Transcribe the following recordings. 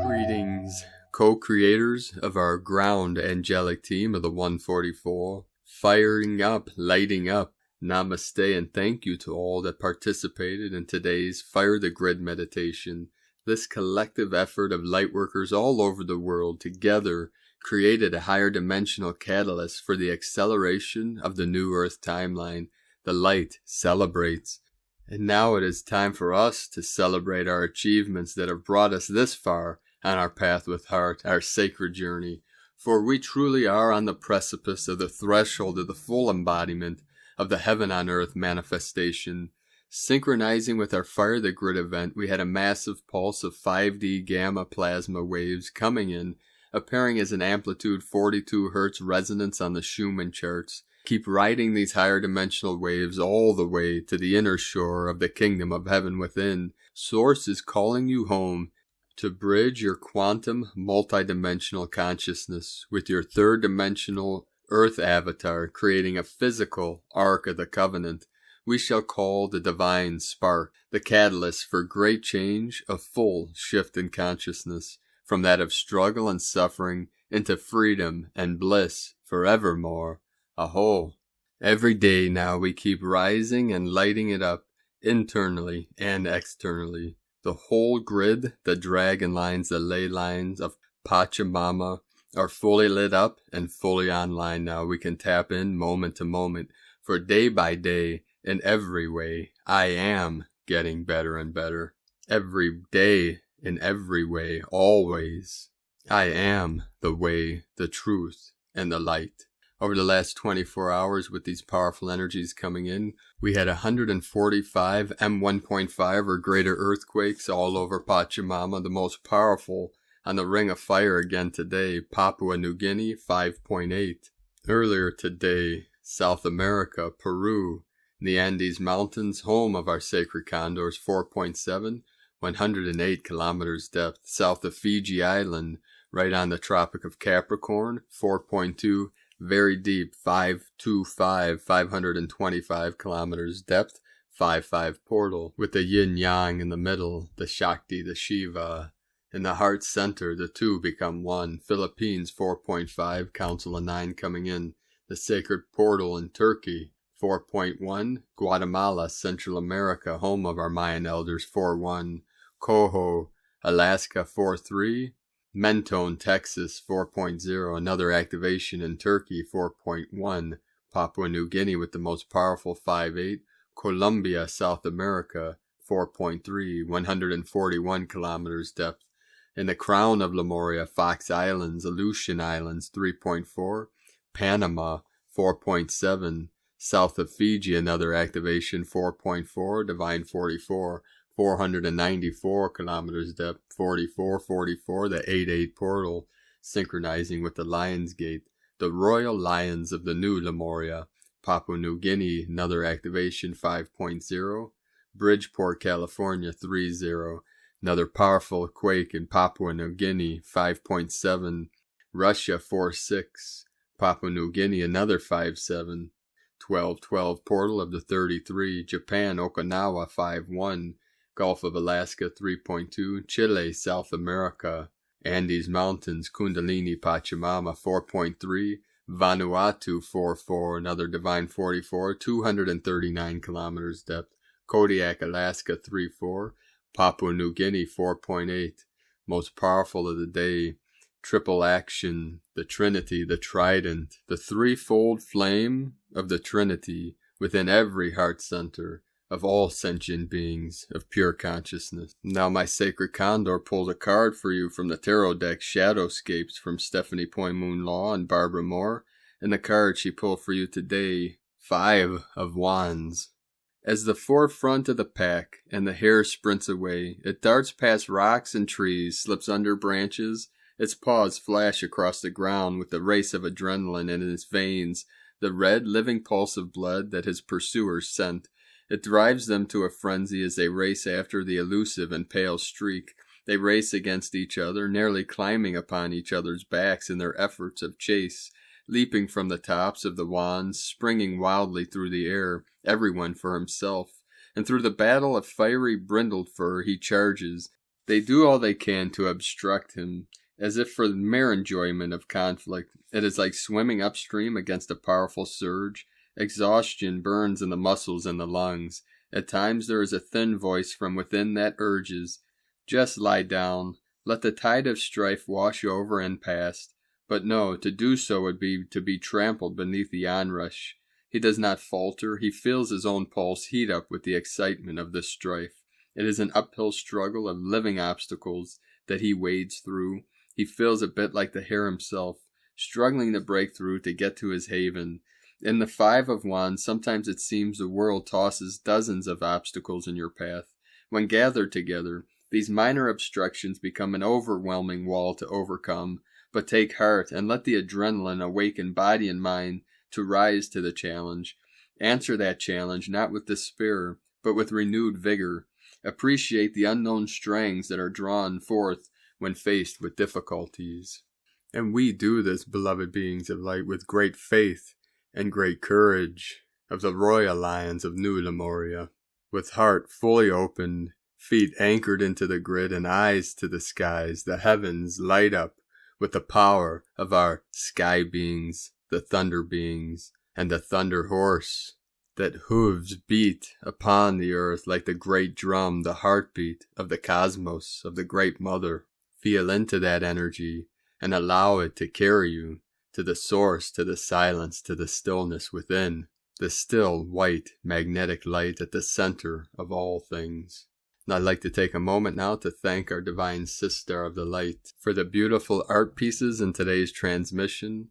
Greetings, co-creators of our ground angelic team of the 144, firing up, lighting up. Namaste and thank you to all that participated in today's Fire the Grid meditation. This collective effort of lightworkers all over the world together created a higher dimensional catalyst for the acceleration of the new Earth timeline. The light celebrates. And now it is time for us to celebrate our achievements that have brought us this far on our path with heart, our sacred journey. For we truly are on the precipice of the threshold of the full embodiment of the heaven on earth manifestation. Synchronizing with our Fire the Grid event, we had a massive pulse of 5D gamma plasma waves coming in, appearing as an amplitude 42 Hz resonance on the Schumann charts. Keep riding these higher dimensional waves all the way to the inner shore of the kingdom of heaven within. Source is calling you home to bridge your quantum multidimensional consciousness with your third dimensional Earth avatar, creating a physical Ark of the Covenant we shall call the Divine Spark, the catalyst for great change, a full shift in consciousness, from that of struggle and suffering into freedom and bliss forevermore. Aho! Every day now we keep rising and lighting it up, internally and externally. The whole grid, the dragon lines, the ley lines of Pachamama, are fully lit up and fully online now. We can tap in moment to moment, for day by day, in every way, I am getting better and better. Every day, in every way, always. I am the way, the truth, and the light. Over the last 24 hours with these powerful energies coming in, we had 145 M1.5 or greater earthquakes all over Pachamama, the most powerful on the Ring of Fire again today, Papua New Guinea 5.8. Earlier today, South America, Peru, the Andes Mountains, home of our sacred condors, 4.7, 108 kilometers depth. South of Fiji Island, right on the Tropic of Capricorn, 4.2, very deep, 525, 525 kilometers depth, 5.5 portal, with the yin-yang in the middle, the Shakti, the Shiva. In the heart center, the two become one. Philippines, 4.5, Council of 9 coming in. The sacred portal in Turkey, 4.1. Guatemala, Central America, home of our Mayan elders, 4.1. Coho, Alaska, 4.3. Mentone, Texas, 4.0. Another activation in Turkey, 4.1. Papua New Guinea with the most powerful, 5.8. Colombia, South America, 4.3. 141 kilometers depth. In the crown of Lemuria, Fox Islands, Aleutian Islands, 3.4. Panama, 4.7. South of Fiji, another activation, 4.4. Divine 44, 494 kilometers depth, 44, the 8.8 portal, synchronizing with the Lion's Gate. The Royal Lions of the New Lemuria, Papua New Guinea, another activation, 5.0. Bridgeport, California, 3.0. Another powerful quake in Papua New Guinea, 5.7. Russia, 4.6. Papua New Guinea, another 5.7. 12.12 portal of the 33. Japan, Okinawa, 5.1. Gulf of Alaska, 3.2. Chile, South America. Andes Mountains, Kundalini, Pachamama, 4.3. Vanuatu, 4.4. Another Divine 44, 239 kilometers depth. Kodiak, Alaska, 3.4. Papua New Guinea, 4.8. Most powerful of the day, triple action, the Trinity, the Trident, the threefold flame of the Trinity within every heart center of all sentient beings of pure consciousness. Now my sacred condor pulled a card for you from the tarot deck, Shadowscapes, from Stephanie Poy Moon Law and Barbara Moore, and the card she pulled for you today, 5 of Wands. As the forefront of the pack and the hare sprints away, it darts past rocks and trees, slips under branches, its paws flash across the ground with the race of adrenaline in its veins, the red living pulse of blood that his pursuers scent. It drives them to a frenzy as they race after the elusive and pale streak. They race against each other, nearly climbing upon each other's backs in their efforts of chase, leaping from the tops of the wands, springing wildly through the air, everyone for himself. And through the battle of fiery brindlefur he charges. They do all they can to obstruct him, as if for the mere enjoyment of conflict. It is like swimming upstream against a powerful surge. Exhaustion burns in the muscles and the lungs. At times there is a thin voice from within that urges, "Just lie down. Let the tide of strife wash over and past." But no, to do so would be to be trampled beneath the onrush. He does not falter. He feels his own pulse heat up with the excitement of this strife. It is an uphill struggle of living obstacles that he wades through. He feels a bit like the hare himself, struggling to break through to get to his haven. In the Five of Wands, sometimes it seems the world tosses dozens of obstacles in your path. When gathered together, these minor obstructions become an overwhelming wall to overcome. But take heart and let the adrenaline awaken body and mind to rise to the challenge. Answer that challenge not with despair, but with renewed vigor. Appreciate the unknown strings that are drawn forth when faced with difficulties. And we do this, beloved beings of light, with great faith and great courage of the royal lions of New Lemuria. With heart fully opened, feet anchored into the grid and eyes to the skies, the heavens light up with the power of our sky beings, the thunder beings, and the thunder horse that hooves beat upon the earth like the great drum, the heartbeat of the cosmos, of the great mother. Feel into that energy and allow it to carry you to the source, to the silence, to the stillness within, the still white magnetic light at the center of all things. And I'd like to take a moment now to thank our Divine Sister of the Light for the beautiful art pieces in today's transmission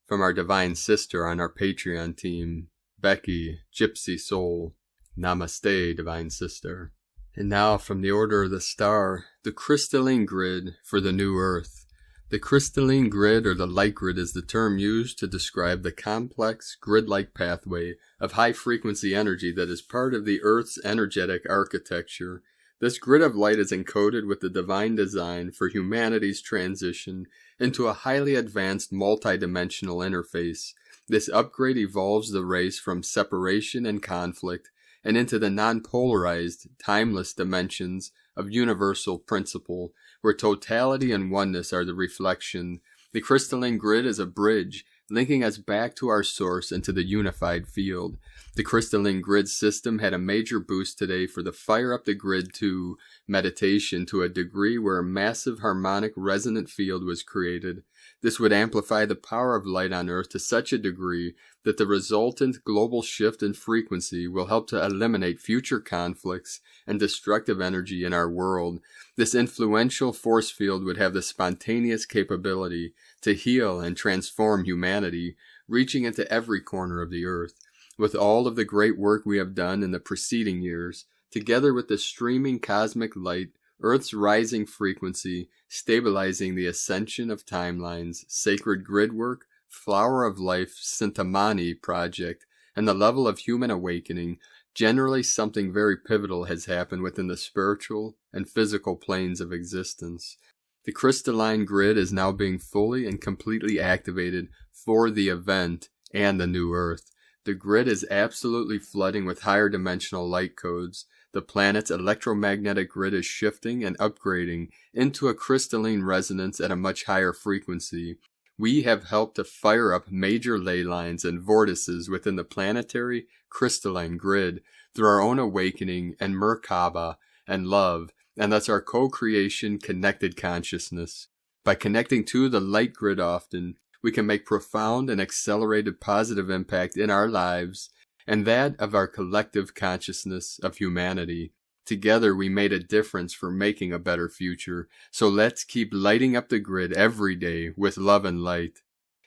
from our Divine Sister on our Patreon team, Becky, Gypsy Soul. Namaste, Divine Sister. And now from the Order of the Star, the crystalline grid for the new Earth. The crystalline grid, or the light grid, is the term used to describe the complex grid-like pathway of high-frequency energy that is part of the Earth's energetic architecture. This grid of light is encoded with the divine design for humanity's transition into a highly advanced multidimensional interface. This upgrade evolves the race from separation and conflict and into the non-polarized, timeless dimensions of universal principle, where totality and oneness are the reflection. The crystalline grid is a bridge linking us back to our source and to the unified field. The crystalline grid system had a major boost today for the Fire Up the Grid 2 meditation to a degree where a massive harmonic resonant field was created. This would amplify the power of light on Earth to such a degree that the resultant global shift in frequency will help to eliminate future conflicts and destructive energy in our world. This influential force field would have the spontaneous capability to heal and transform humanity, reaching into every corner of the Earth. With all of the great work we have done in the preceding years, together with the streaming cosmic light, Earth's rising frequency, stabilizing the ascension of timelines, sacred grid work, Flower of Life, Sintamani project, and the level of human awakening, generally something very pivotal has happened within the spiritual and physical planes of existence. The crystalline grid is now being fully and completely activated for the event and the new Earth. The grid is absolutely flooding with higher dimensional light codes. The planet's electromagnetic grid is shifting and upgrading into a crystalline resonance at a much higher frequency. We have helped to fire up major ley lines and vortices within the planetary crystalline grid through our own awakening and Merkaba and love, and thus our co-creation connected consciousness. By connecting to the light grid often, we can make profound and accelerated positive impact in our lives and that of our collective consciousness of humanity. Together we made a difference for making a better future, so let's keep lighting up the grid every day with love and light.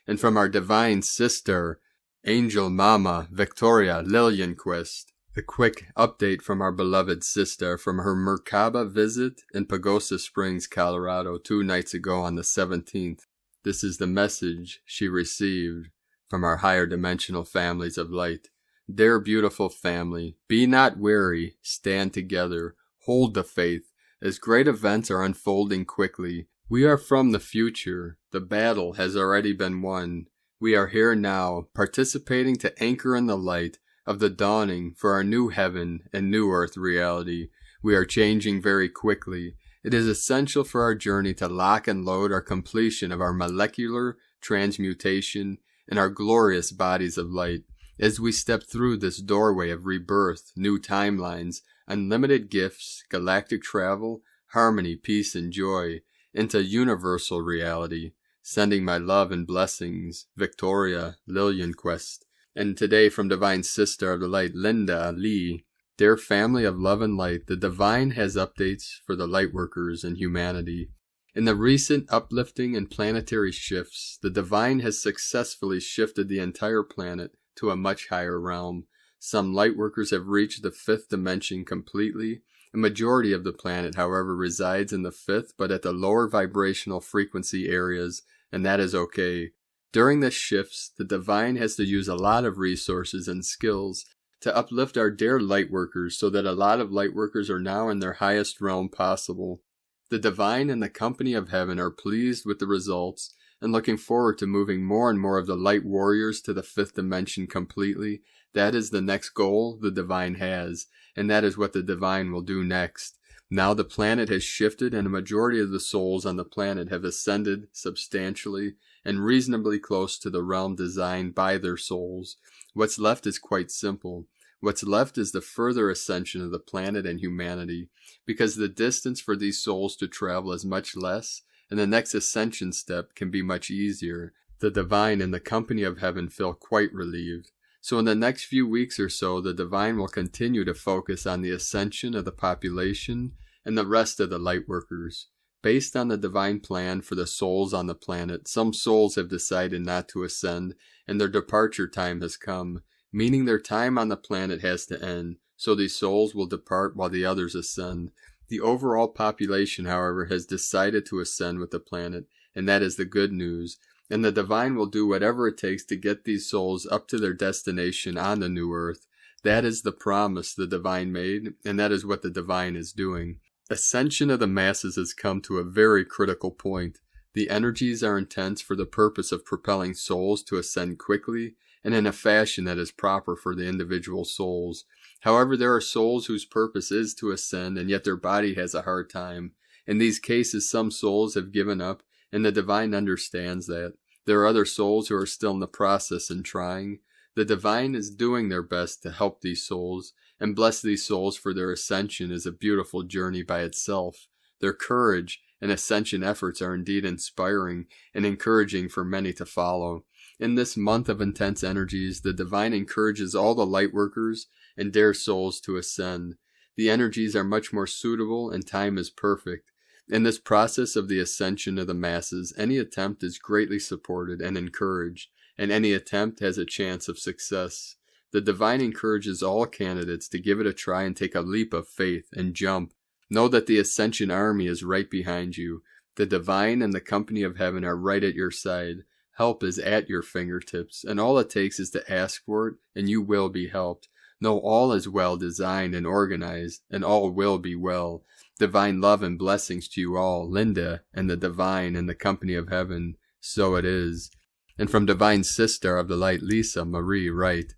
And from our Divine Sister, Angel Mama Victoria Lillianquist, a quick update from our beloved sister from her Merkaba visit in Pagosa Springs, Colorado 2 nights ago on the 17th. This is the message she received from our higher dimensional families of light. Dear beautiful family, be not weary, stand together, hold the faith, as great events are unfolding quickly. We are from the future. The battle has already been won. We are here now, participating to anchor in the light of the dawning for our new heaven and new earth reality. We are changing very quickly. It is essential for our journey to lock and load our completion of our molecular transmutation and our glorious bodies of light. As we step through this doorway of rebirth, new timelines, unlimited gifts, galactic travel, harmony, peace, and joy, into universal reality, sending my love and blessings, Victoria, Lillian Quest, and today from Divine Sister of the Light, Linda Lee. Dear family of love and light, the Divine has updates for the Lightworkers and humanity. In the recent uplifting and planetary shifts, the Divine has successfully shifted the entire planet to a much higher realm. Some Lightworkers have reached the 5th dimension completely. A majority of the planet, however, resides in the 5th, but at the lower vibrational frequency areas, and that is okay. During the shifts, the Divine has to use a lot of resources and skills to uplift our dear Lightworkers so that a lot of Lightworkers are now in their highest realm possible. The Divine and the company of heaven are pleased with the results and looking forward to moving more and more of the Light Warriors to the 5th dimension completely. That is the next goal the Divine has, and that is what the Divine will do next. Now the planet has shifted and a majority of the souls on the planet have ascended substantially and reasonably close to the realm designed by their souls. What's left is quite simple. What's left is the further ascension of the planet and humanity, because the distance for these souls to travel is much less, and the next ascension step can be much easier. The Divine and the company of heaven feel quite relieved. So in the next few weeks or so, the Divine will continue to focus on the ascension of the population and the rest of the Lightworkers. Based on the Divine plan for the souls on the planet, some souls have decided not to ascend, and their departure time has come, meaning their time on the planet has to end, so these souls will depart while the others ascend. The overall population, however, has decided to ascend with the planet, and that is the good news. And the Divine will do whatever it takes to get these souls up to their destination on the new earth. That is the promise the Divine made, and that is what the Divine is doing. Ascension of the masses has come to a very critical point. The energies are intense for the purpose of propelling souls to ascend quickly and in a fashion that is proper for the individual souls. However, there are souls whose purpose is to ascend, and yet their body has a hard time. In these cases, some souls have given up, and the Divine understands that. There are other souls who are still in the process and trying. The Divine is doing their best to help these souls, and bless these souls for their ascension is a beautiful journey by itself. Their courage and ascension efforts are indeed inspiring and encouraging for many to follow. In this month of intense energies, the Divine encourages all the Lightworkers and dear souls to ascend. The energies are much more suitable and time is perfect. In this process of the ascension of the masses, any attempt is greatly supported and encouraged, and any attempt has a chance of success. The Divine encourages all candidates to give it a try and take a leap of faith and jump. Know that the Ascension army is right behind you. The Divine and the company of heaven are right at your side. Help is at your fingertips, and all it takes is to ask for it, and you will be helped. Know all is well designed and organized, and all will be well. Divine love and blessings to you all, Linda and the Divine and the company of heaven. So it is. And from Divine Sister of the Light, Lisa Marie Wright.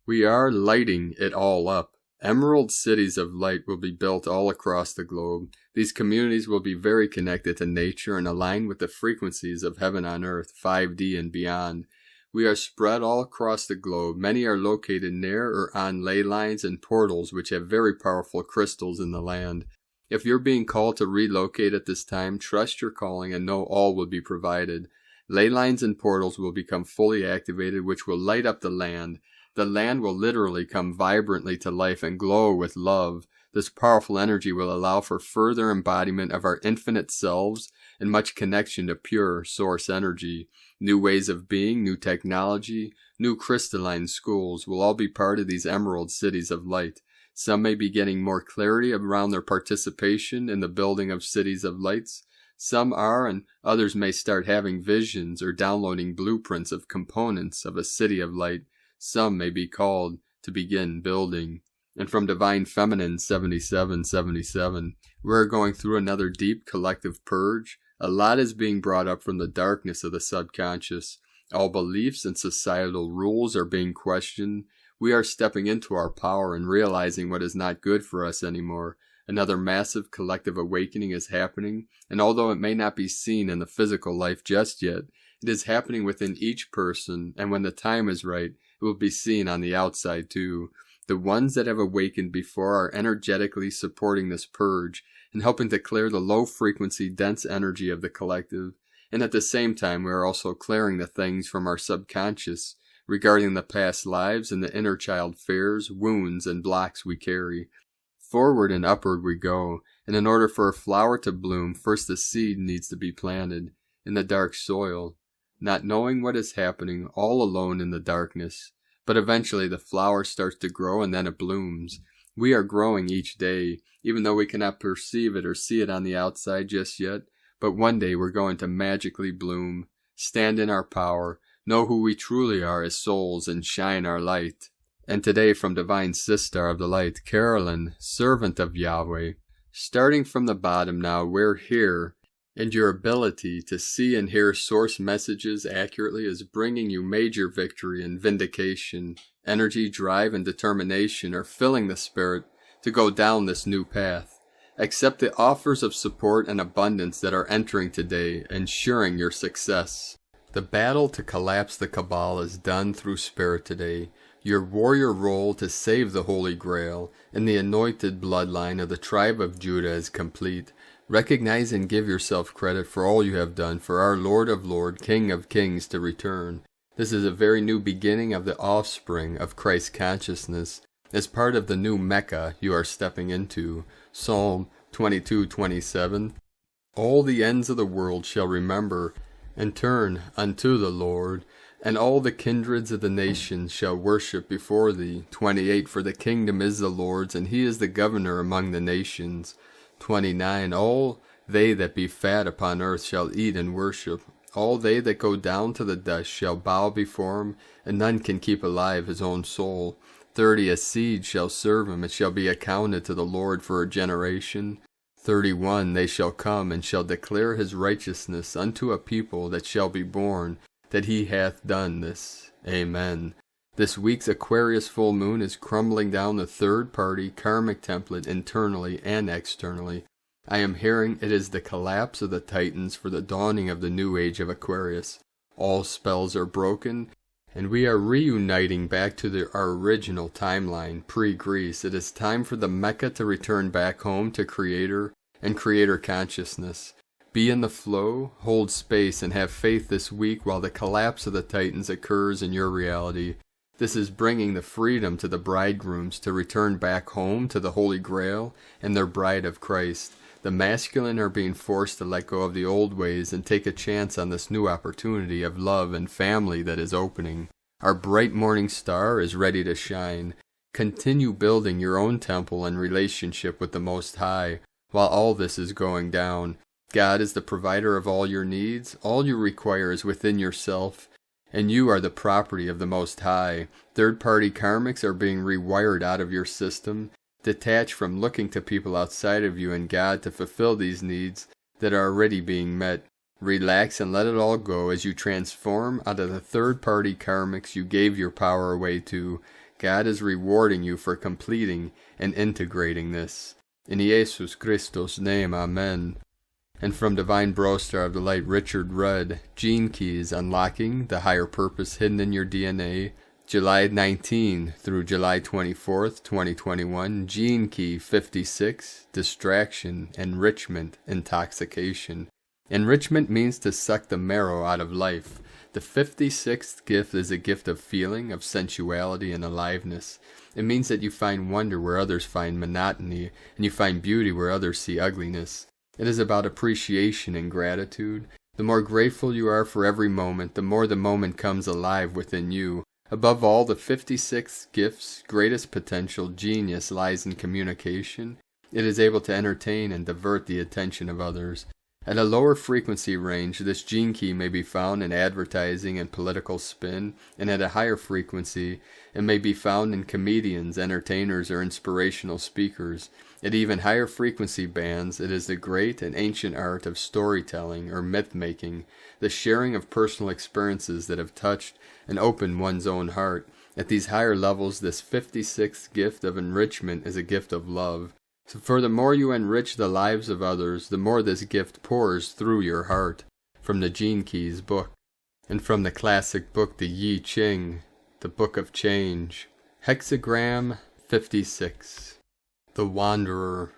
We are lighting it all up. Emerald cities of light will be built all across the globe. These communities will be very connected to nature and aligned with the frequencies of heaven on earth, 5D and beyond. We are spread all across the globe. Many are located near or on ley lines and portals which have very powerful crystals in the land. If you're being called to relocate at this time, trust your calling and know all will be provided. Ley lines and portals will become fully activated, which will light up the land. The land will literally come vibrantly to life and glow with love. This powerful energy will allow for further embodiment of our infinite selves and much connection to pure source energy. New ways of being, new technology, new crystalline schools will all be part of these emerald cities of light. Some may be getting more clarity around their participation in the building of cities of lights. Some are, and others may start having visions or downloading blueprints of components of a city of light. Some may be called to begin building. And from Divine Feminine 7777, we're going through another deep collective purge. A lot is being brought up from the darkness of the subconscious. All beliefs and societal rules are being questioned. We are stepping into our power and realizing what is not good for us anymore. Another massive collective awakening is happening, and although it may not be seen in the physical life just yet, it is happening within each person, and when the time is right, it will be seen on the outside too. The ones that have awakened before are energetically supporting this purge and helping to clear the low-frequency, dense energy of the collective. And at the same time, we are also clearing the things from our subconscious regarding the past lives and the inner child fears, wounds, and blocks we carry. Forward and upward we go, and in order for a flower to bloom, first the seed needs to be planted in the dark soil, not knowing what is happening, all alone in the darkness. But eventually the flower starts to grow and then it blooms. We are growing each day, even though we cannot perceive it or see it on the outside just yet. But one day we're going to magically bloom, stand in our power, know who we truly are as souls, and shine our light. And today from Divine Sister of the Light, Carolyn, servant of Yahweh. Starting from the bottom now, we're here. And your ability to see and hear source messages accurately is bringing you major victory and vindication. Energy, drive, and determination are filling the spirit to go down this new path. Accept the offers of support and abundance that are entering today, ensuring your success. The battle to collapse the cabal is done through spirit today. Your warrior role to save the Holy Grail and the anointed bloodline of the tribe of Judah is complete. Recognize and give yourself credit for all you have done for our Lord of Lords, King of Kings to return. This is a very new beginning of the offspring of Christ consciousness. As part of the new Mecca you are stepping into. Psalm 22:27. All the ends of the world shall remember and turn unto the Lord, and all the kindreds of the nations shall worship before thee. 28. For the kingdom is the Lord's, and he is the governor among the nations. 29. All they that be fat upon earth shall eat and worship. All they that go down to the dust shall bow before him, and none can keep alive his own soul. 30. A seed shall serve him, it shall be accounted to the Lord for a generation. 31. They shall come and shall declare his righteousness unto a people that shall be born, that he hath done this. Amen. This week's Aquarius full moon is crumbling down the third-party karmic template internally and externally. I am hearing it is the collapse of the Titans for the dawning of the new age of Aquarius. All spells are broken, and we are reuniting back to our original timeline, pre-Greece. It is time for the Mecca to return back home to Creator and Creator consciousness. Be in the flow, hold space, and have faith this week while the collapse of the Titans occurs in your reality. This is bringing the freedom to the bridegrooms to return back home to the Holy Grail and their bride of Christ. The masculine are being forced to let go of the old ways and take a chance on this new opportunity of love and family that is opening. Our bright morning star is ready to shine. Continue building your own temple and relationship with the Most High while all this is going down. God is the provider of all your needs. All you require is within yourself, and you are the property of the Most High. Third-party karmics are being rewired out of your system. Detach from looking to people outside of you and God to fulfill these needs that are already being met. Relax and let it all go as you transform out of the third-party karmics you gave your power away to. God is rewarding you for completing and integrating this. In Jesus Christos' name, Amen. And from Divine Brostar of the Light, Richard Rudd, Gene Keys, Unlocking the Higher Purpose Hidden in Your DNA, July 19 through July 24th, 2021, Gene Key 56, Distraction, Enrichment, Intoxication. Enrichment means to suck the marrow out of life. The 56th gift is a gift of feeling, of sensuality, and aliveness. It means that you find wonder where others find monotony, and you find beauty where others see ugliness. It is about appreciation and gratitude. The more grateful you are for every moment, the more the moment comes alive within you. Above all, the 56th gift's greatest potential genius lies in communication. It is able to entertain and divert the attention of others. At a lower frequency range, this gene key may be found in advertising and political spin, and at a higher frequency, it may be found in comedians, entertainers, or inspirational speakers. At even higher frequency bands, it is the great and ancient art of storytelling or myth-making, the sharing of personal experiences that have touched and opened one's own heart. At these higher levels, this 56th gift of enrichment is a gift of love. So for the more you enrich the lives of others, the more this gift pours through your heart. From the Gene Keys book, and from the classic book The Yi Ching, the Book of Change. Hexagram 56. The Wanderer.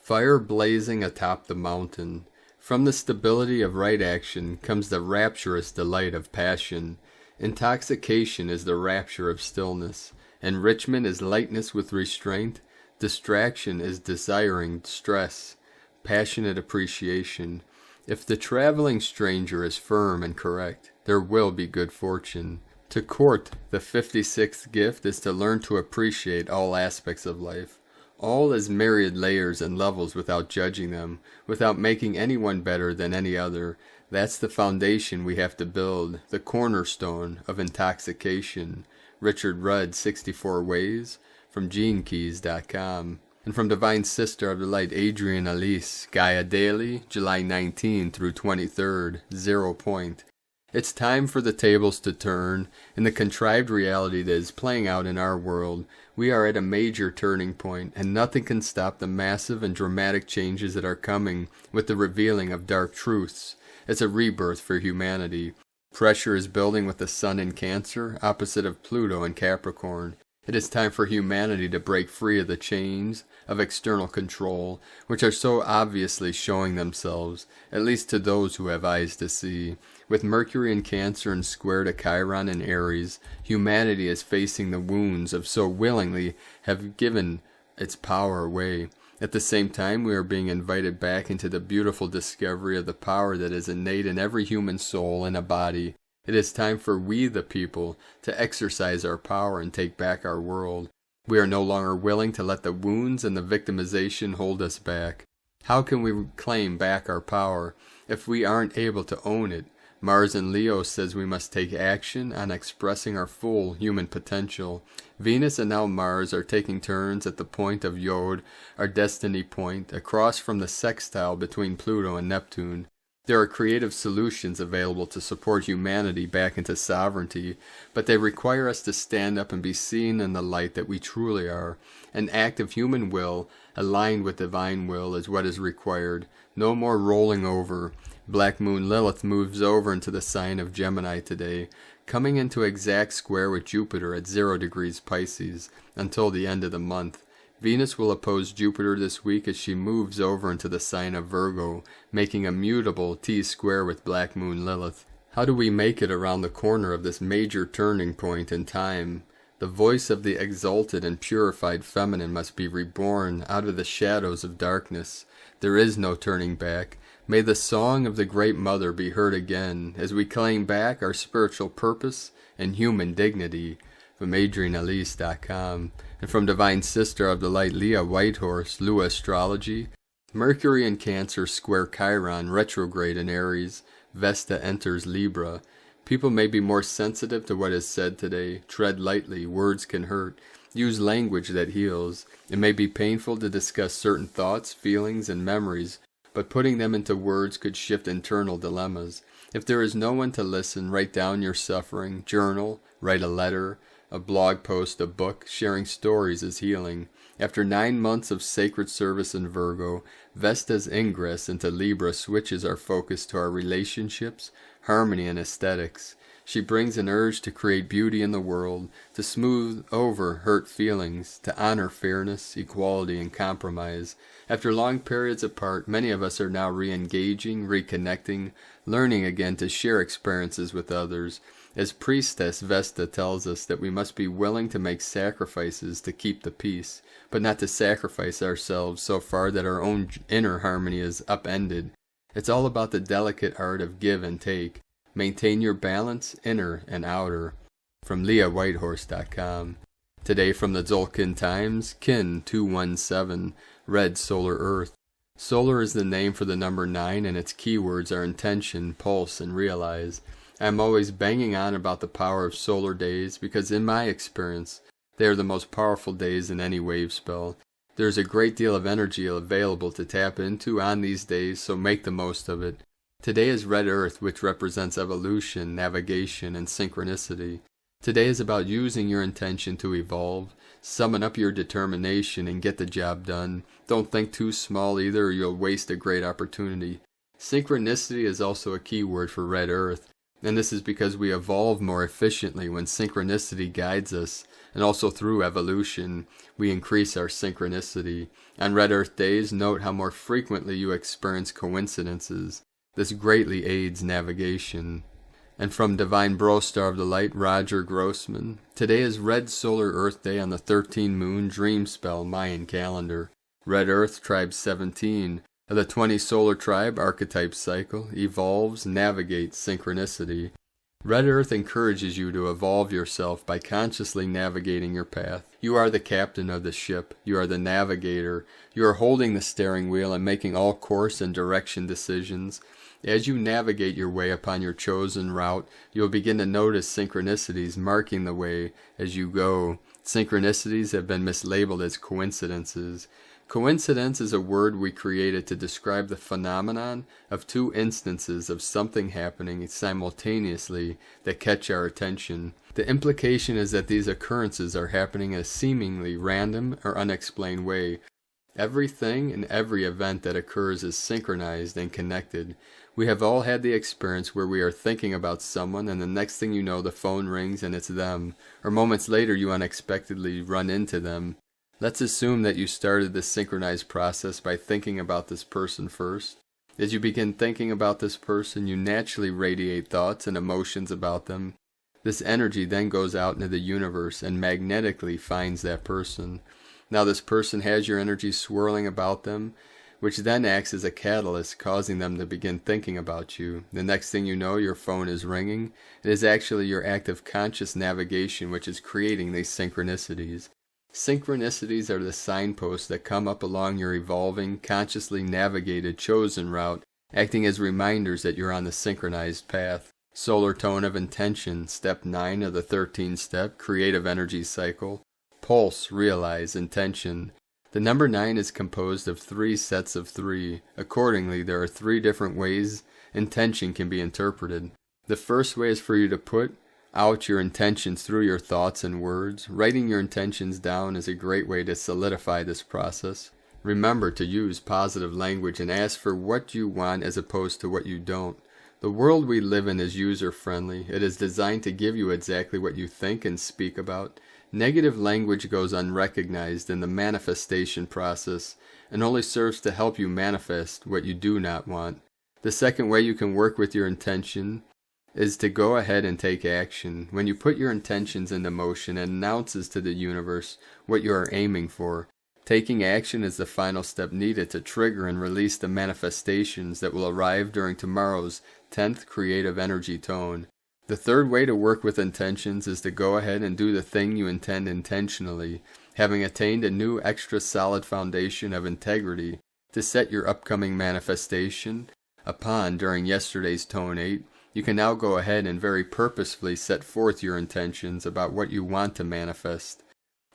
Fire blazing atop the mountain. From the stability of right action comes the rapturous delight of passion. Intoxication is the rapture of stillness. Enrichment is lightness with restraint. Distraction is desiring stress, passionate appreciation. If the traveling stranger is firm and correct, there will be good fortune. To court the 56th gift is to learn to appreciate all aspects of life. All as myriad layers and levels without judging them, without making anyone better than any other. That's the foundation we have to build, the cornerstone of intoxication. Richard Rudd, 64 Ways. From GeneKeys.com. And from Divine Sister of the Light, Adrienne Elise, Gaia Daily, July 19 through 23rd, 0 point. It's time for the tables to turn. In the contrived reality that is playing out in our world, we are at a major turning point, and nothing can stop the massive and dramatic changes that are coming with the revealing of dark truths. It's a rebirth for humanity. Pressure is building with the Sun in Cancer, opposite of Pluto in Capricorn. It is time for humanity to break free of the chains of external control, which are so obviously showing themselves, at least to those who have eyes to see. With Mercury in Cancer and square to Chiron in Aries, humanity is facing the wounds of so willingly have given its power away. At the same time, we are being invited back into the beautiful discovery of the power that is innate in every human soul and a body. It is time for we, the people, to exercise our power and take back our world. We are no longer willing to let the wounds and the victimization hold us back. How can we claim back our power if we aren't able to own it? Mars in Leo says we must take action on expressing our full human potential. Venus and now Mars are taking turns at the point of Yod, our destiny point, across from the sextile between Pluto and Neptune. There are creative solutions available to support humanity back into sovereignty, but they require us to stand up and be seen in the light that we truly are. An act of human will, aligned with divine will, is what is required. No more rolling over. Black Moon Lilith moves over into the sign of Gemini today, coming into exact square with Jupiter at 0 degrees Pisces until the end of the month. Venus will oppose Jupiter this week as she moves over into the sign of Virgo, making a mutable T-square with Black Moon Lilith. How do we make it around the corner of this major turning point in time? The voice of the exalted and purified feminine must be reborn out of the shadows of darkness. There is no turning back. May the song of the Great Mother be heard again as we claim back our spiritual purpose and human dignity. From AdrienneElise.com. And from Divine Sister of the Light, Leah Whitehorse, Lua Astrology. Mercury in Cancer square Chiron, retrograde in Aries. Vesta enters Libra. People may be more sensitive to what is said today. Tread lightly, words can hurt. Use language that heals. It may be painful to discuss certain thoughts, feelings, and memories, but putting them into words could shift internal dilemmas. If there is no one to listen, write down your suffering, journal, write a letter, a blog post, a book. Sharing stories is healing. After 9 months of sacred service in Virgo, Vesta's ingress into Libra switches our focus to our relationships, harmony, and aesthetics. She brings an urge to create beauty in the world, to smooth over hurt feelings, to honor fairness, equality, and compromise. After long periods apart, many of us are now re-engaging, reconnecting, learning again to share experiences with others. As Priestess Vesta tells us that we must be willing to make sacrifices to keep the peace, but not to sacrifice ourselves so far that our own inner harmony is upended. It's all about the delicate art of give and take. Maintain your balance, inner and outer. From LeahWhitehorse.com. Today from the Tzolk'in Times, Kin 217, Red Solar Earth. Solar is the name for the number 9, and its keywords are intention, pulse, and realize. I'm always banging on about the power of solar days because in my experience, they are the most powerful days in any wave spell. There's a great deal of energy available to tap into on these days, so make the most of it. Today is Red Earth, which represents evolution, navigation, and synchronicity. Today is about using your intention to evolve, summon up your determination, and get the job done. Don't think too small either, or you'll waste a great opportunity. Synchronicity is also a key word for Red Earth, and this is because we evolve more efficiently when synchronicity guides us, and also through evolution, we increase our synchronicity. On Red Earth days, note how more frequently you experience coincidences. This greatly aids navigation. And from Divine Bro Star of the Light, Roger Grossman, today is Red Solar Earth Day on the 13 Moon Dream Spell Mayan calendar. Red Earth, Tribe 17, of the 20 Solar Tribe Archetype Cycle, evolves, navigates synchronicity. Red Earth encourages you to evolve yourself by consciously navigating your path. You are the captain of the ship. You are the navigator. You are holding the steering wheel and making all course and direction decisions. As you navigate your way upon your chosen route, you will begin to notice synchronicities marking the way as you go. Synchronicities have been mislabeled as coincidences. Coincidence is a word we created to describe the phenomenon of two instances of something happening simultaneously that catch our attention. The implication is that these occurrences are happening in a seemingly random or unexplained way. Everything and every event that occurs is synchronized and connected. We have all had the experience where we are thinking about someone and the next thing you know the phone rings and it's them, or moments later you unexpectedly run into them. Let's assume that you started this synchronized process by thinking about this person first. As you begin thinking about this person, you naturally radiate thoughts and emotions about them. This energy then goes out into the universe and magnetically finds that person. Now this person has your energy swirling about them, which then acts as a catalyst, causing them to begin thinking about you. The next thing you know, your phone is ringing. It is actually your active conscious navigation which is creating these synchronicities. Synchronicities are the signposts that come up along your evolving, consciously navigated, chosen route, acting as reminders that you're on the synchronized path. Solar tone of intention, step 9 of the 13-step creative energy cycle. Pulse, realize, intention. The number 9 is composed of 3 sets of 3. Accordingly, there are 3 different ways intention can be interpreted. The first way is for you to put out your intentions through your thoughts and words. Writing your intentions down is a great way to solidify this process. Remember to use positive language and ask for what you want as opposed to what you don't. The world we live in is user-friendly. It is designed to give you exactly what you think and speak about. Negative language goes unrecognized in the manifestation process and only serves to help you manifest what you do not want. The second way you can work with your intention is to go ahead and take action. When you put your intentions into motion, it announces to the universe what you are aiming for. Taking action is the final step needed to trigger and release the manifestations that will arrive during tomorrow's 10th creative energy tone. The third way to work with intentions is to go ahead and do the thing you intend intentionally, having attained a new extra solid foundation of integrity to set your upcoming manifestation upon during yesterday's tone 8. You can now go ahead and very purposefully set forth your intentions about what you want to manifest.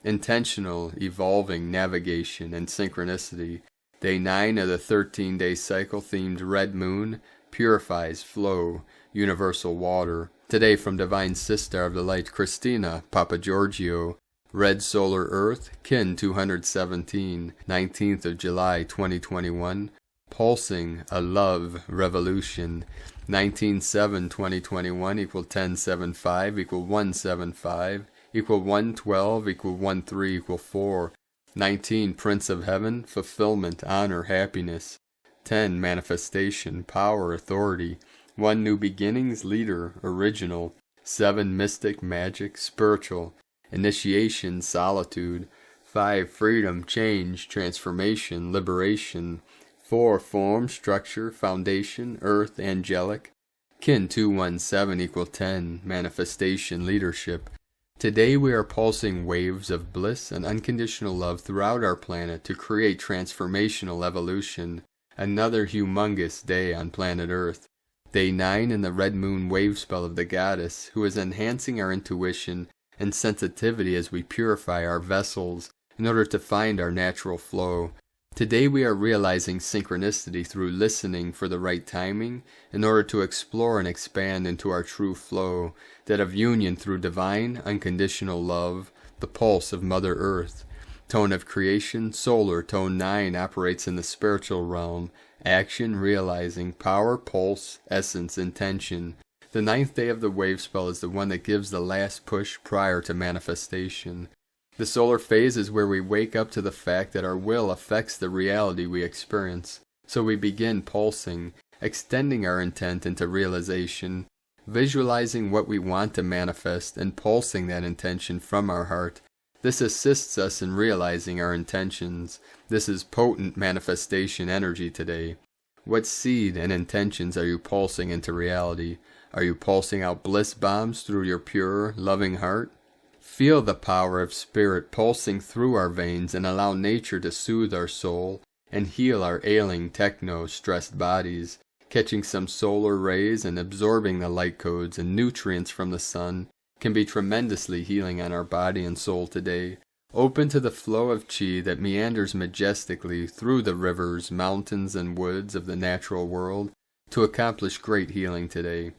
Intentional, evolving, navigation, and synchronicity. Day 9 of the 13-day cycle themed Red Moon, purifies, flow, universal water. Today from Divine Sister of the Light, Christina, Papa Giorgio. Red Solar Earth, Kin 217, 19th of July 2021. Pulsing, a love, revolution. 19/7/2021 equal 10/7/5 equal 1/7/5 equal 1/12 equal 1/3 equal 4. 19 Prince of Heaven, fulfillment, honor, happiness. 10 Manifestation, power, authority. 1 New beginnings, leader, original. 7 Mystic, magic, spiritual. Initiation, solitude. 5 Freedom, change, transformation, liberation. 4 Form, structure, foundation, earth, angelic. Kin 217 equal 10, manifestation, leadership. Today we are pulsing waves of bliss and unconditional love throughout our planet to create transformational evolution. Another humongous day on planet Earth. Day 9 in the red moon wave spell of the goddess, who is enhancing our intuition and sensitivity as we purify our vessels in order to find our natural flow. Today we are realizing synchronicity through listening for the right timing in order to explore and expand into our true flow, that of union through divine, unconditional love, the pulse of Mother Earth. Tone of creation, solar, tone 9 operates in the spiritual realm, action, realizing, power, pulse, essence, intention. The 9th day of the wave spell is the one that gives the last push prior to manifestation. The solar phase is where we wake up to the fact that our will affects the reality we experience. So we begin pulsing, extending our intent into realization, visualizing what we want to manifest and pulsing that intention from our heart. This assists us in realizing our intentions. This is potent manifestation energy today. What seed and intentions are you pulsing into reality? Are you pulsing out bliss bombs through your pure, loving heart? Feel the power of spirit pulsing through our veins and allow nature to soothe our soul and heal our ailing, techno-stressed bodies, catching some solar rays and absorbing the light codes and nutrients from the sun can be tremendously healing on our body and soul today. Open to the flow of chi that meanders majestically through the rivers, mountains, and woods of the natural world to accomplish great healing today.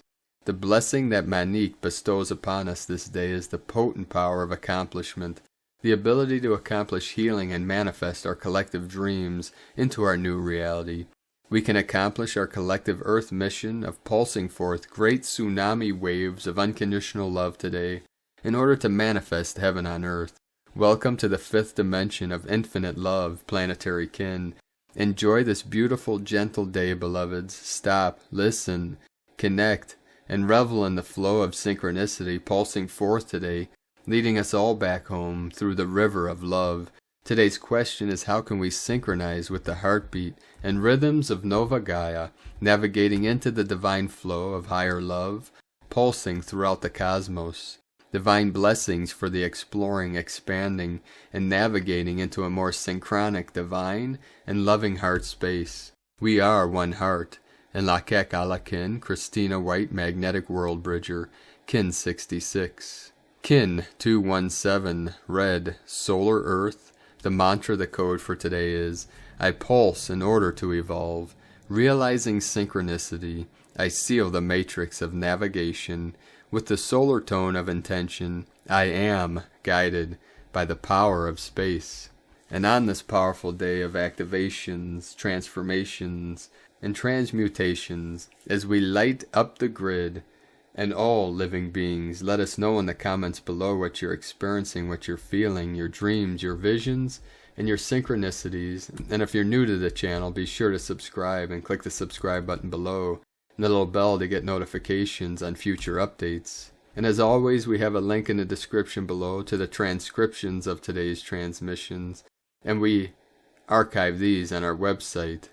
The blessing that Manik bestows upon us this day is the potent power of accomplishment, the ability to accomplish healing and manifest our collective dreams into our new reality. We can accomplish our collective Earth mission of pulsing forth great tsunami waves of unconditional love today in order to manifest heaven on Earth. Welcome to the 5th dimension of infinite love, planetary kin. Enjoy this beautiful, gentle day, beloveds. Stop, listen, connect, and revel in the flow of synchronicity pulsing forth today, leading us all back home through the river of love. Today's question is, how can we synchronize with the heartbeat and rhythms of Nova Gaia, navigating into the divine flow of higher love, pulsing throughout the cosmos? Divine blessings for the exploring, expanding, and navigating into a more synchronic, divine, and loving heart space. We are one heart. And Lakek Alakin, Christina White, Magnetic World Bridger, Kin 66. Kin 217, Red, Solar Earth. The mantra, the code for today is, I pulse in order to evolve. Realizing synchronicity, I seal the matrix of navigation. With the solar tone of intention, I am guided by the power of space. And on this powerful day of activations, transformations, and transmutations, as we light up the grid and all living beings, let us know in the comments below what you're experiencing, what you're feeling, your dreams, your visions, and your synchronicities. And if you're new to the channel, be sure to subscribe and click the subscribe button below and the little bell to get notifications on future updates. And as always, we have a link in the description below to the transcriptions of today's transmissions, and we archive these on our website,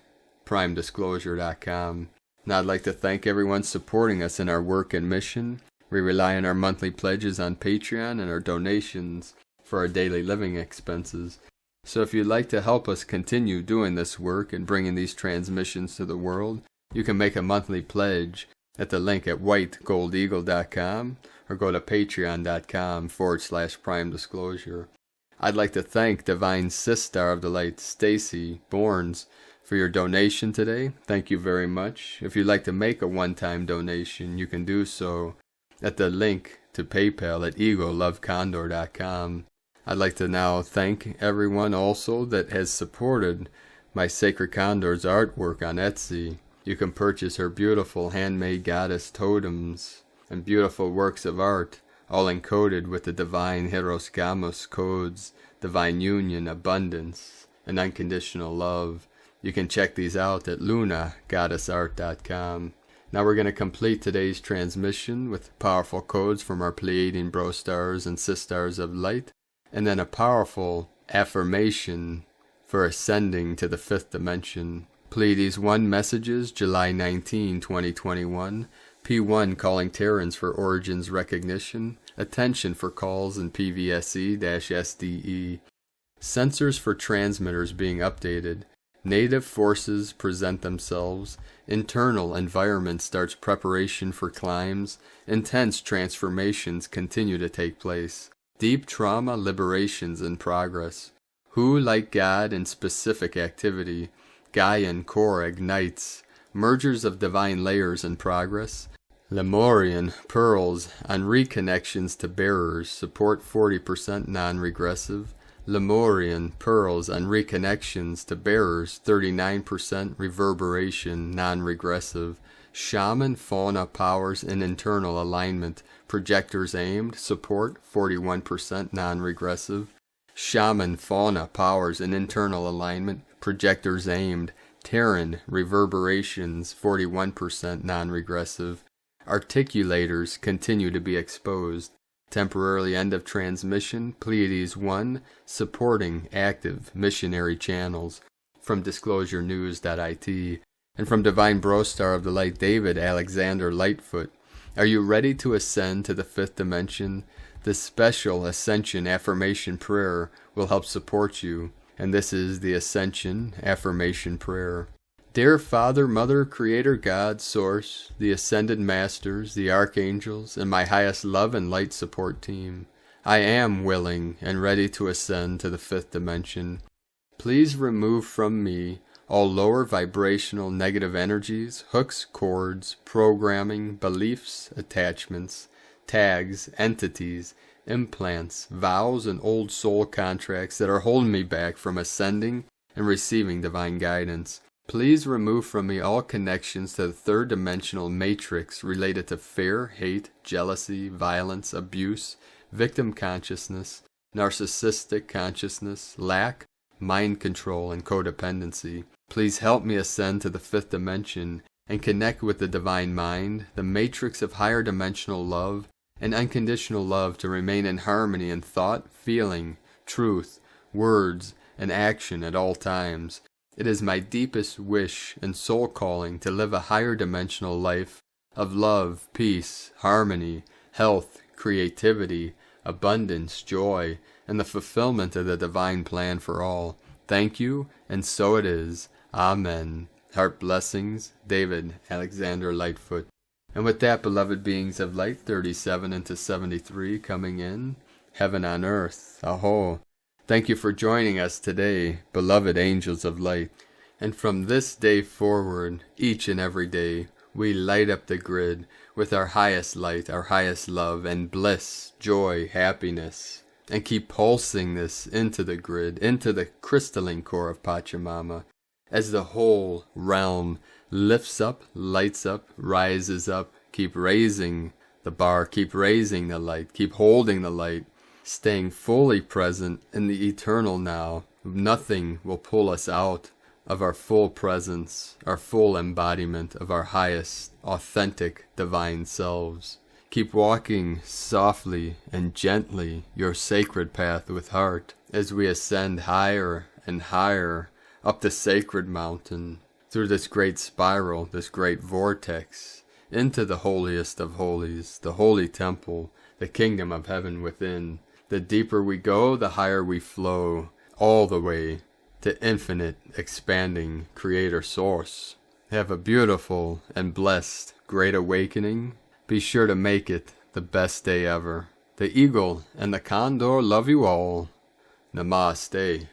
primedisclosure.com. Now I'd like to thank everyone supporting us in our work and mission. We rely on our monthly pledges on Patreon and our donations for our daily living expenses. So if you'd like to help us continue doing this work and bringing these transmissions to the world, you can make a monthly pledge at the link at whitegoldeagle.com or go to patreon.com/primedisclosure. I'd like to thank Divine Sister of the Light, Stacy Borns, for your donation today. Thank you very much. If you'd like to make a one-time donation, you can do so at the link to PayPal at egolovecondor.com. I'd like to now thank everyone also that has supported my Sacred Condor's artwork on Etsy. You can purchase her beautiful handmade goddess totems and beautiful works of art, all encoded with the divine Hieros Gamos codes, divine union, abundance, and unconditional love. You can check these out at lunagoddessart.com. Now we're going to complete today's transmission with powerful codes from our Pleiadian bro stars and sisters of light, and then a powerful affirmation for ascending to the 5th dimension. Pleiades 1 messages, July 19, 2021. P1 calling Terrans for origins recognition. Attention for calls in PVSE-SDE. Sensors for transmitters being updated. Native forces present themselves. Internal environment starts preparation for climbs. Intense transformations continue to take place. Deep trauma liberations in progress. Who, like God in specific activity, Gaian core ignites. Mergers of divine layers in progress. Lemurian pearls on reconnections to bearers support 40% non-regressive. Lemurian pearls on reconnections to bearers 39% reverberation non-regressive. Shaman fauna powers in internal alignment. Projectors aimed support 41% non-regressive. Shaman fauna powers in internal alignment. Projectors aimed. Terran reverberations 41% non-regressive. Articulators continue to be exposed. Temporarily end of transmission, Pleiades 1, supporting active missionary channels. From disclosurenews.it. And from Divine Brostar of the Light David, Alexander Lightfoot. Are you ready to ascend to the 5th dimension? This special Ascension Affirmation Prayer will help support you. And this is the Ascension Affirmation Prayer. Dear Father, Mother, Creator, God, Source, the Ascended Masters, the Archangels, and my highest love and light support team, I am willing and ready to ascend to the 5th dimension. Please remove from me all lower vibrational negative energies, hooks, cords, programming, beliefs, attachments, tags, entities, implants, vows, and old soul contracts that are holding me back from ascending and receiving divine guidance. Please remove from me all connections to the 3rd dimensional matrix related to fear, hate, jealousy, violence, abuse, victim consciousness, narcissistic consciousness, lack, mind control, and codependency. Please help me ascend to the 5th dimension and connect with the divine mind, the matrix of higher dimensional love, and unconditional love to remain in harmony in thought, feeling, truth, words, and action at all times. It is my deepest wish and soul calling to live a higher dimensional life of love, peace, harmony, health, creativity, abundance, joy, and the fulfillment of the divine plan for all. Thank you, and so it is. Amen. Heart blessings, David Alexander Lightfoot. And with that, beloved beings of light, 37 into 73 coming in, heaven on earth, aho. Thank you for joining us today, beloved angels of light. And from this day forward, each and every day, we light up the grid with our highest light, our highest love, and bliss, joy, happiness. And keep pulsing this into the grid, into the crystalline core of Pachamama, as the whole realm lifts up, lights up, rises up. Keep raising the bar, keep raising the light, keep holding the light, staying fully present in the eternal now. Nothing will pull us out of our full presence, our full embodiment of our highest, authentic, divine selves. Keep walking softly and gently your sacred path with heart as we ascend higher and higher up the sacred mountain, through this great spiral, this great vortex, into the holiest of holies, the holy temple, the kingdom of heaven within. The deeper we go, the higher we flow, all the way to infinite, expanding Creator Source. Have a beautiful and blessed great awakening. Be sure to make it the best day ever. The eagle and the condor love you all. Namaste.